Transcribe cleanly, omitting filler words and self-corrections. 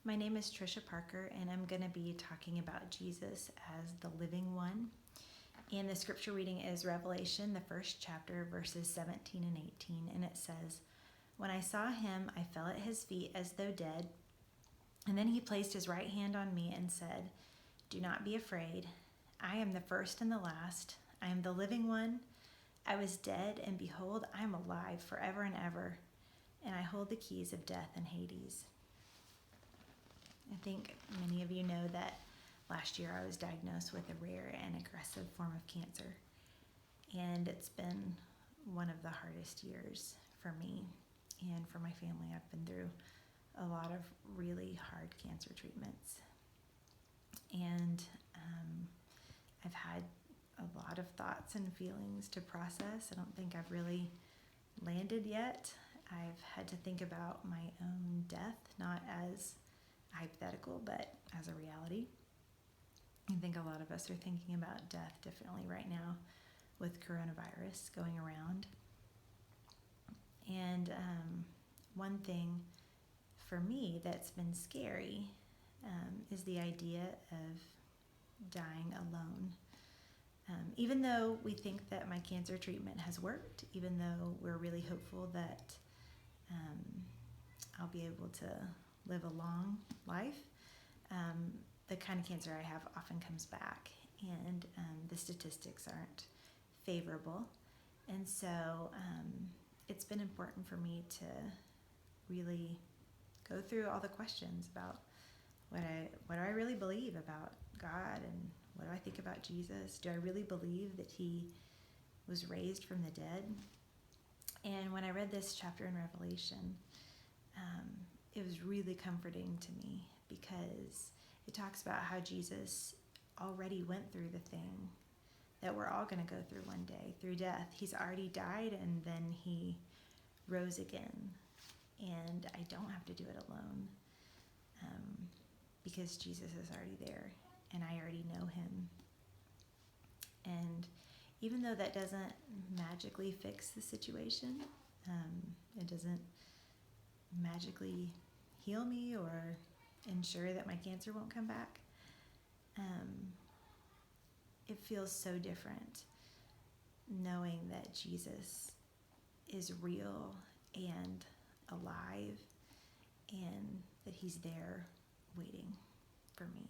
My name is Tricia Parker, and I'm going to be talking about Jesus as the living one. And the scripture reading is Revelation, the first chapter, verses 17 and 18. And it says, "When I saw him, I fell at his feet as though dead. And then he placed his right hand on me and said, 'Do not be afraid. I am the first and the last. I am the living one. I was dead, and behold, I am alive forever and ever. And I hold the keys of death and Hades.'" I think many of you know that last year I was diagnosed with a rare and aggressive form of cancer. And it's been one of the hardest years for me and for my family. I've been through a lot of really hard cancer treatments. And I've had a lot of thoughts and feelings to process. I don't think I've really landed yet. I've had to think about my own death, not as hypothetical, but as a reality. I think a lot of us are thinking about death differently right now with coronavirus going around. And one thing for me that's been scary is the idea of dying alone. Even though we think that my cancer treatment has worked, even though we're really hopeful that I'll be able to live a long life, the kind of cancer I have often comes back, and the statistics aren't favorable. And so it's been important for me to really go through all the questions about what do I really believe about God, and what do I think about Jesus? Do I really believe that he was raised from the dead? And when I read this chapter in Revelation, it was really comforting to me, because it talks about how Jesus already went through the thing that we're all going to go through one day, through death. He's already died, and then he rose again. And I don't have to do it alone, because Jesus is already there, and I already know him. And even though that doesn't magically fix the situation, it doesn't magically heal me or ensure that my cancer won't come back, it feels so different knowing that Jesus is real and alive, and that he's there waiting for me.